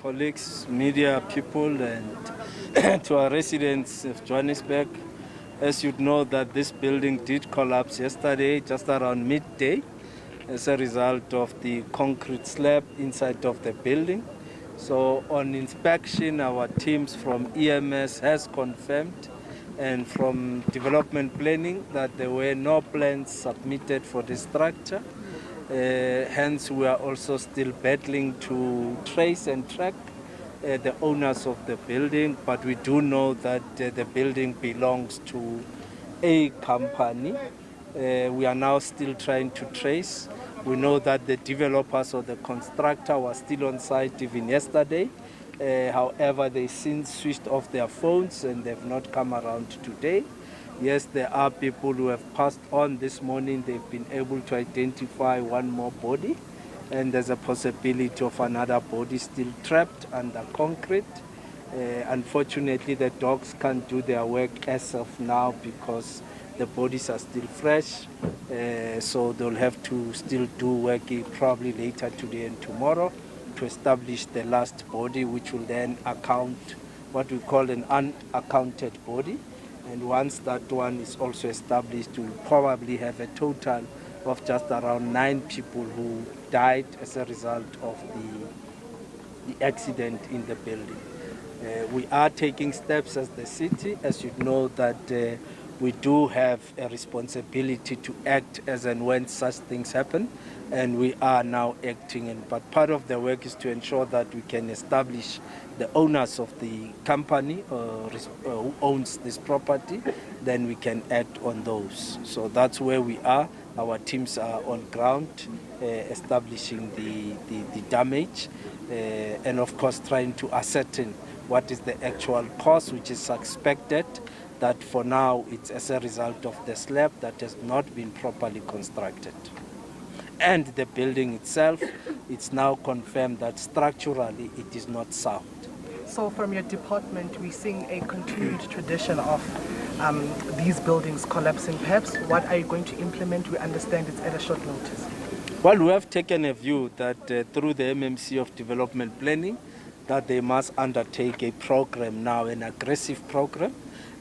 colleagues, media people, and to our residents of Johannesburg. As you know, that this building did collapse yesterday, just around midday, as a result of the concrete slab inside of the building. So on inspection, our teams from EMS has confirmed, and from development planning, that there were no plans submitted for the structure. Hence, we are also still battling to trace and track the owners of the building, but we do know that the building belongs to a company. We are now still trying to trace. We know that the developers or the constructor were still on site even yesterday. However, they since switched off their phones and they've not come around today. Yes, there are people who have passed on this morning. They've been able to identify one more body, and there's a possibility of another body still trapped under concrete. Unfortunately, the dogs can't do their work as of now because the bodies are still fresh. So they'll have to still do work probably later today and tomorrow to establish the last body, which will then account what we call an unaccounted body. And once that one is also established, we'll probably have a total of just around 9 people who died as a result of the accident in the building. We are taking steps as the city, as you know, that we do have a responsibility to act as and when such things happen, and we are now acting. But part of the work is to ensure that we can establish the owners of the company who owns this property, then we can act on those. So that's where we are. Our teams are on ground establishing the damage and of course trying to ascertain what is the actual cause, which is suspected that for now it's as a result of the slab that has not been properly constructed. And the building itself, it's now confirmed that structurally it is not sound. So from your department, we're seeing a continued tradition of these buildings collapsing. Perhaps what are you going to implement? We understand it's at a short notice. Well, we have taken a view that through the MMC of Development Planning, that they must undertake a program now, an aggressive program,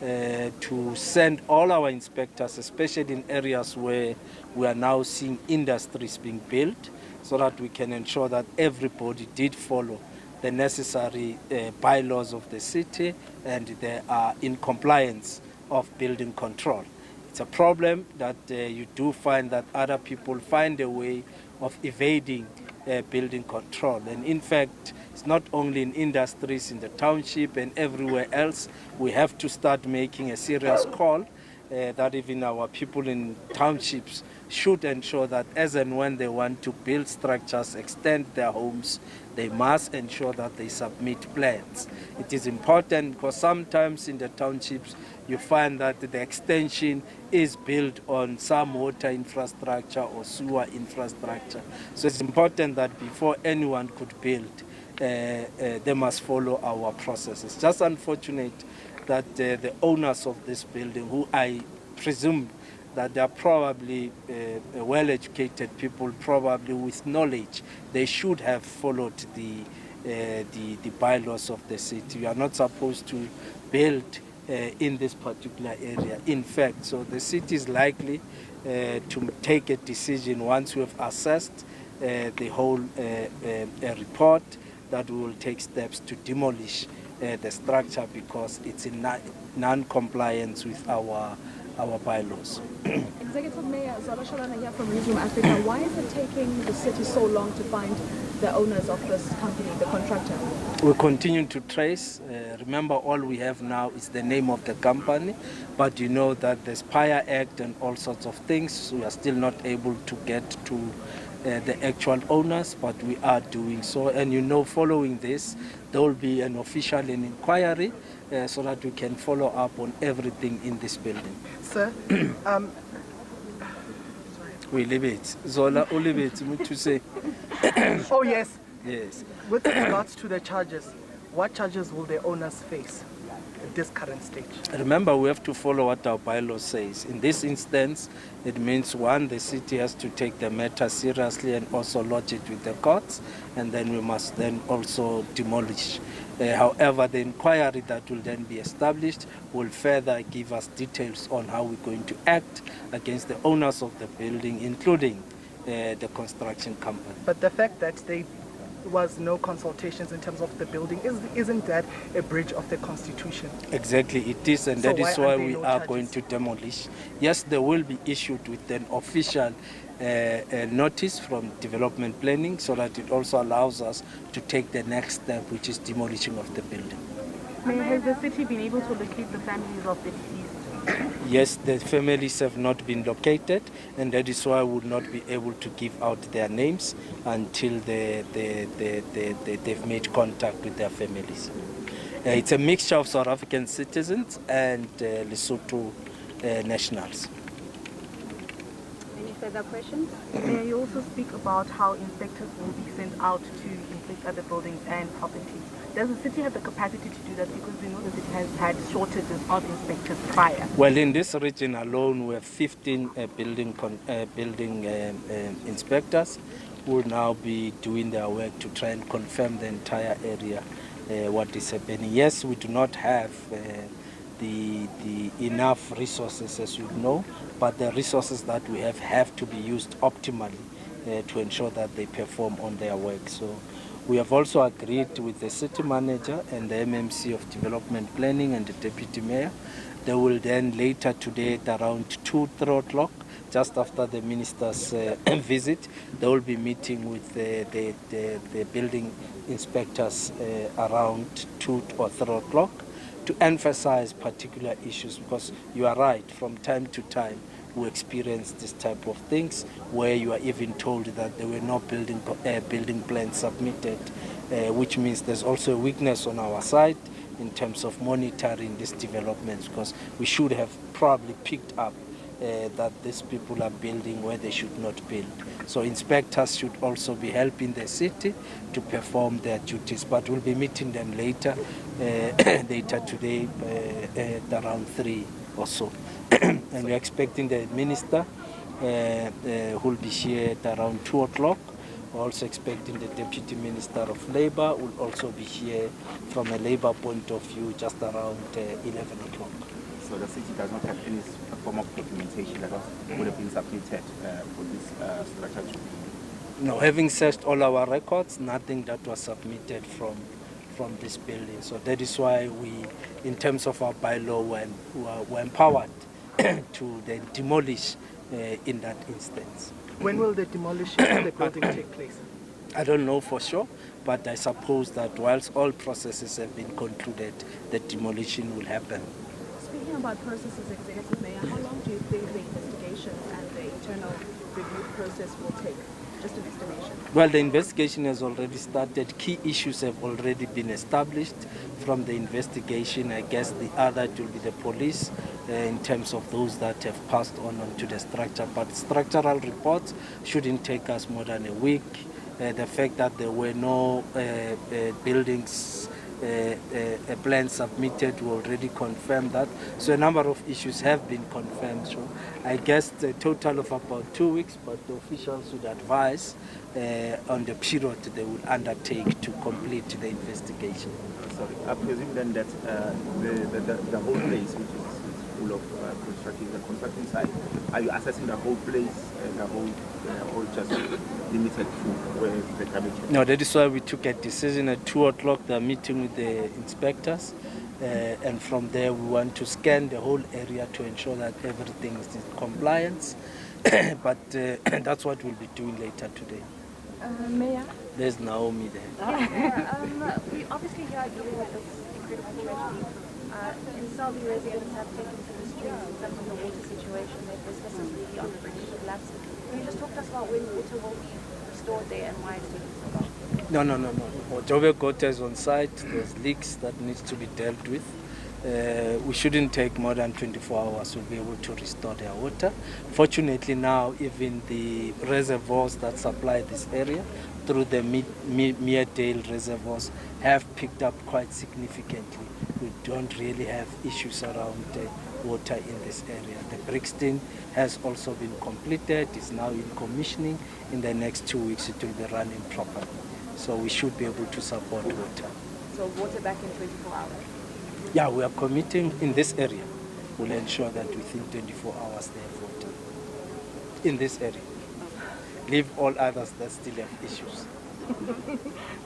to send all our inspectors, especially in areas where we are now seeing industries being built, so that we can ensure that everybody did follow the necessary bylaws of the city and they are in compliance of building control. It's a problem that you do find that other people find a way of evading building control. And in fact, it's not only in industries, in the township and everywhere else. We have to start making a serious call that even our people in townships should ensure that as and when they want to build structures, extend their homes, they must ensure that they submit plans. It is important because sometimes in the townships you find that the extension is built on some water infrastructure or sewer infrastructure. So it's important that before anyone could build, they must follow our processes. Just unfortunate that the owners of this building, who I presume that they are probably well-educated people, probably with knowledge, they should have followed the bylaws of the city. You are not supposed to build in this particular area. In fact, so the city is likely to take a decision once we have assessed the whole report, that we will take steps to demolish the structure because it's in non-compliance with our bylaws. Executive Mayor Zola Shalana here from Newsroom Africa. Why is it taking the city so long to find the owners of this company, the contractor? We continue to trace. Remember, all we have now is the name of the company, but you know that the Spire Act and all sorts of things, we are still not able to get to the actual owners, but we are doing so. And you know, following this, there will be an official inquiry so that we can follow up on everything in this building. Sir, we leave it. Zola, we leave it. To say. Oh, yes. Yes. With regards to the charges, what charges will the owners face? this current stage? Remember, we have to follow what our bylaw says. In this instance, it means, one, the city has to take the matter seriously and also lodge it with the courts, and then we must then also demolish. However, the inquiry that will then be established will further give us details on how we're going to act against the owners of the building, including the construction company. But the fact that there was no consultations in terms of the building, isn't that a breach of the Constitution? Exactly, it is, and So that is why we no are charges? going to demolish. Yes, they will be issued with an official notice from development planning, so that it also allows us to take the next step, which is demolition of the building. Mayor, has the city been able to locate the families of the deceased? Yes, the families have not been located, and that is why we will not be able to give out their names until they've made contact with their families. It's a mixture of South African citizens and Lesotho nationals. Any further questions? Mayor, you also speak about how inspectors will be sent out to inspect other buildings and properties. Does the city have the capacity to do that, because we know that it has had shortages of inspectors prior? Well, in this region alone, we have 15 building inspectors who will now be doing their work to try and confirm the entire area, what is happening. Yes, we do not have the enough resources, as you know, but the resources that we have to be used optimally to ensure that they perform on their work. So we have also agreed with the city manager and the MMC of Development Planning and the Deputy Mayor. They will then later today at around 2-3 o'clock, just after the minister's visit, they will be meeting with the building inspectors around 2 or 3 o'clock to emphasize particular issues, because you are right, from time to time we experience this type of things where you are even told that there were no building plans submitted, which means there's also a weakness on our side in terms of monitoring these developments, because we should have probably picked up that these people are building where they should not build. So inspectors should also be helping the city to perform their duties, but we'll be meeting them later today at around 3 or so. And we're expecting the minister who will be here at around 2 o'clock. We're also expecting the Deputy Minister of Labour will also be here from a labour point of view just around 11 o'clock. So the city does not have any form of documentation that would have been submitted for this structure to be? No, having searched all our records, nothing that was submitted from this building. So that is why we, in terms of our bylaw, were empowered to then demolish in that instance. When will the demolition of the building take place? I don't know for sure, but I suppose that whilst all processes have been concluded, the demolition will happen. Speaking about processes, Executive Mayor, how long do you think the investigation and the internal review process will take? Just an estimation. Well, the investigation has already started. Key issues have already been established from the investigation. I guess the other will be the police in terms of those that have passed on onto the structure. But structural reports shouldn't take us more than a week. The fact that there were no buildings plan submitted, we already confirmed that. So a number of issues have been confirmed. So I guess a total of about 2 weeks, but the officials would advise on the period they would undertake to complete the investigation. Sorry, I presume then that the whole place, which is full of construction, the construction site, are you assessing the whole place, the whole, or just limited to where the damage is? No, that is why we took a decision at 2 o'clock, the meeting with the inspectors, and from there we want to scan the whole area to ensure that everything is in compliance. But that's what we'll be doing later today. Mayor? There's Naomi there. We obviously here are dealing with this incredible tragedy. In Saudi, residents have taken to the streets in terms of the water situation. Their businesses really on the brink of collapse. Can you just talk to us about when water will be restored there and why it's taking so long? No. Joburg Mayor is on site. There's leaks that needs to be dealt with. We shouldn't take more than 24 hours. We'll be able to restore their water. Fortunately now, even the reservoirs that supply this area through the Meredale reservoirs have picked up quite significantly. We don't really have issues around water in this area. The Brixton has also been completed, is now in commissioning. In the next 2 weeks it will be running properly. So we should be able to support water. So water back in 24 hours? Yeah, we are committing in this area. We'll ensure that within 24 hours they have water in this area. Leave all others that still have issues.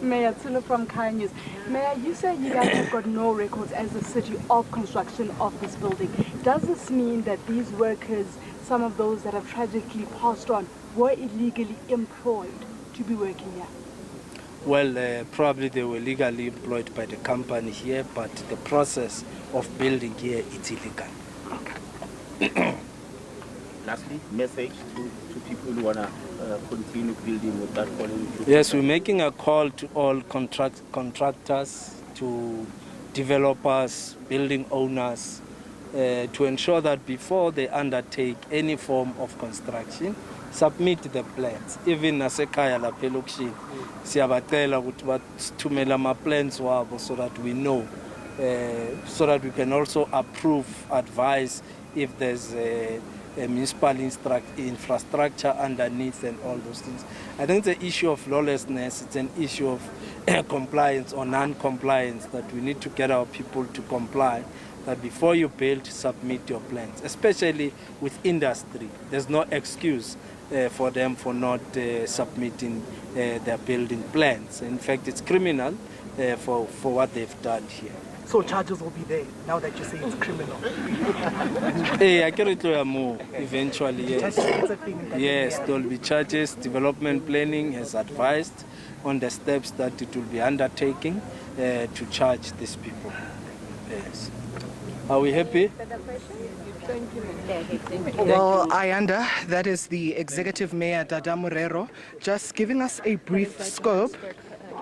Mayor Tsulo from Kai News. Mayor, you said you guys have got no records as a city of construction of this building. Does this mean that these workers, some of those that have tragically passed on, were illegally employed to be working here? Well, probably they were legally employed by the company here, but the process of building here is illegal. Okay. Lastly, message to people who want to continue building with that quality. Yes, we're making a call to all contractors, to developers, building owners, to ensure that before they undertake any form of construction, submit the plans. Even nasekhaya lapha elokishini siyabacela ukuthi bathumele ama plans wabo so that we know, so that we can also approve, advise if there's a municipal infrastructure underneath and all those things. I think the issue of lawlessness, it's an issue of compliance or non-compliance, that we need to get our people to comply, that before you build, submit your plans, especially with industry. There's no excuse for them for not submitting their building plans. In fact, it's criminal for what they've done here. So charges will be there now that you say it's criminal. Hey, I can't tell you more. Eventually, yes. Yes, Yes, there will be charges. Development planning has advised on the steps that it will be undertaking to charge these people. Yes. Are we happy? Well, Ayanda, that is the Executive Mayor Dada Morero, just giving us a brief scope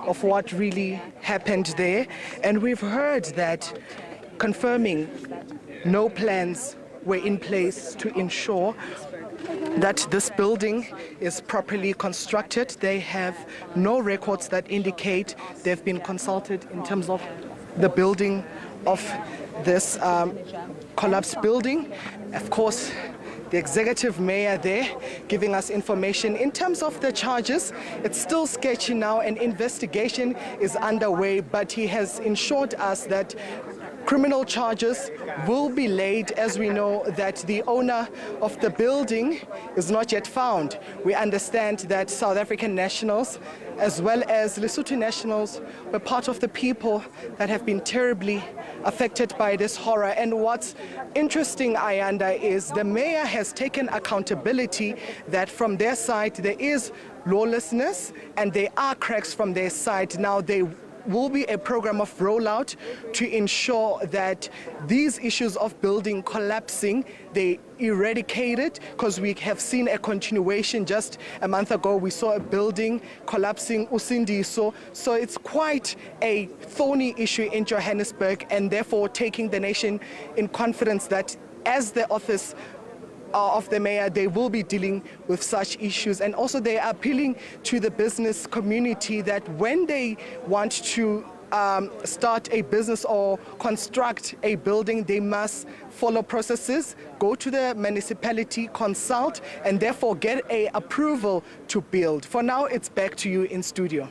of what really happened there. And we've heard that confirming no plans were in place to ensure that this building is properly constructed. They have no records that indicate they've been consulted in terms of the building of this collapsed building. Of course, the executive mayor there giving us information. In terms of the charges, it's still sketchy now. An investigation is underway, but he has assured us that criminal charges will be laid, as we know that the owner of the building is not yet found. We understand that South African nationals as well as Lesotho nationals were part of the people that have been terribly affected by this horror. And what's interesting, Ayanda, is the mayor has taken accountability that from their side there is lawlessness and there are cracks from their side. Now they will be a program of rollout to ensure that these issues of building collapsing, they eradicated, because we have seen a continuation. Just a month ago we saw a building collapsing Usindiso. So it's quite a thorny issue in Johannesburg, and therefore taking the nation in confidence that as the office of the mayor, they will be dealing with such issues. And also they are appealing to the business community that when they want to start a business or construct a building, they must follow processes, go to the municipality, consult, and therefore get a approval to build. For now, it's back to you in studio.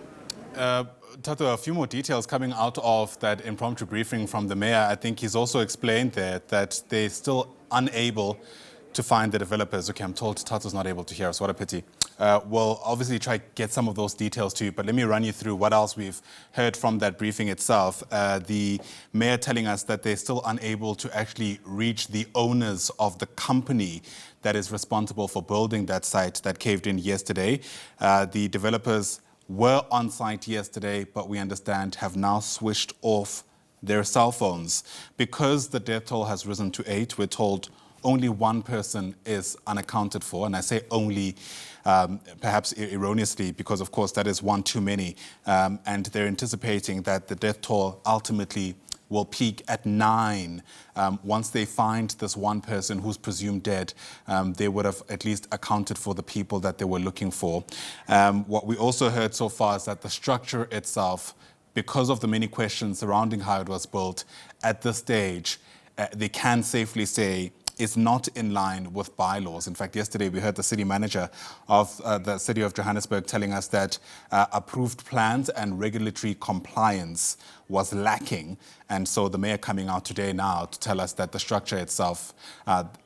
Thato, a few more details coming out of that impromptu briefing from the mayor. I think he's also explained there that they're still unable to find the developers. Okay, I'm told Thato's not able to hear us. What a pity. We'll obviously try to get some of those details to you, but let me run you through what else we've heard from that briefing itself. The mayor telling us that they're still unable to actually reach the owners of the company that is responsible for building that site that caved in yesterday. The developers were on site yesterday, but we understand have now switched off their cell phones. Because the death toll has risen to 8, we're told only one person is unaccounted for, and I say only perhaps erroneously because, of course, that is one too many, and they're anticipating that the death toll ultimately will peak at 9. Once they find this one person who's presumed dead, they would have at least accounted for the people that they were looking for. What we also heard so far is that the structure itself, because of the many questions surrounding how it was built, at this stage, they can safely say is not in line with bylaws. In fact, yesterday we heard the city manager of the city of Johannesburg telling us that approved plans and regulatory compliance was lacking. And so the mayor coming out today now to tell us that the structure itself,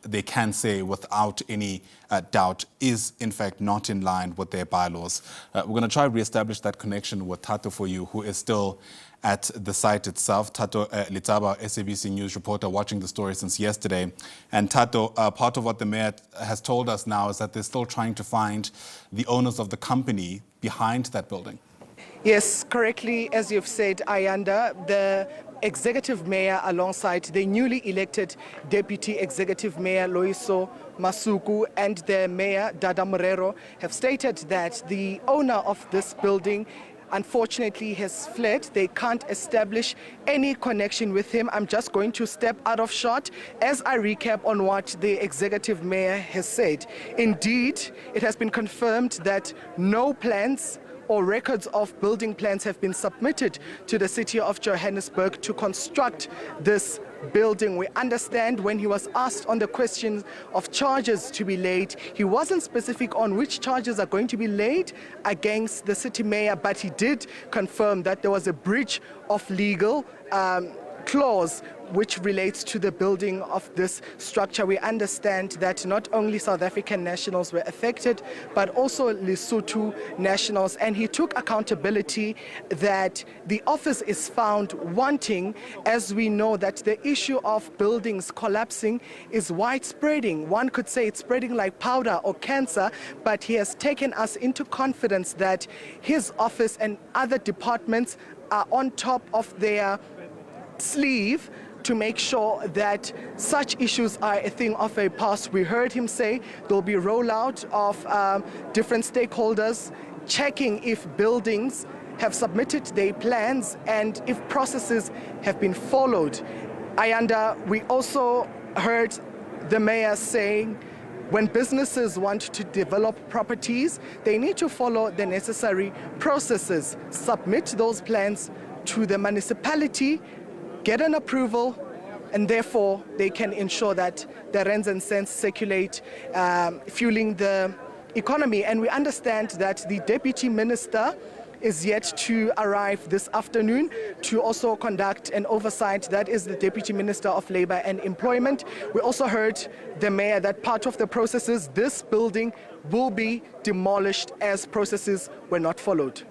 they can say without any doubt, is in fact not in line with their bylaws. We're going to try to reestablish that connection with Thato for you, who is still at the site itself. Thato, Letsaba, SABC News reporter, watching the story since yesterday. And Thato, part of what the mayor has told us now is that they're still trying to find the owners of the company behind that building. Yes, correctly, as you've said, Ayanda, the executive mayor alongside the newly elected deputy executive mayor Loyiso Masuku and the mayor Dada Morero have stated that the owner of this building unfortunately has fled. They can't establish any connection with him. I'm just going to step out of shot as I recap on what the executive mayor has said. Indeed, it has been confirmed that no plans or records of building plans have been submitted to the city of Johannesburg to construct this building. We understand when he was asked on the question of charges to be laid, he wasn't specific on which charges are going to be laid against the city mayor, but he did confirm that there was a breach of legal clause which relates to the building of this structure. We understand that not only South African nationals were affected, but also Lesotho nationals, and he took accountability that the office is found wanting, as we know that the issue of buildings collapsing is widespreading. One could say it's spreading like powder or cancer, but he has taken us into confidence that his office and other departments are on top of their sleeve to make sure that such issues are a thing of a past. We heard him say there'll be rollout of different stakeholders checking if buildings have submitted their plans and if processes have been followed. Ayanda, we also heard the mayor saying when businesses want to develop properties, they need to follow the necessary processes, submit those plans to the municipality, get an approval, and therefore they can ensure that the rands and cents circulate, fueling the economy. And we understand that the deputy minister is yet to arrive this afternoon to also conduct an oversight. That is the Deputy Minister of Labour and Employment. We also heard the mayor that part of the processes, this building will be demolished as processes were not followed.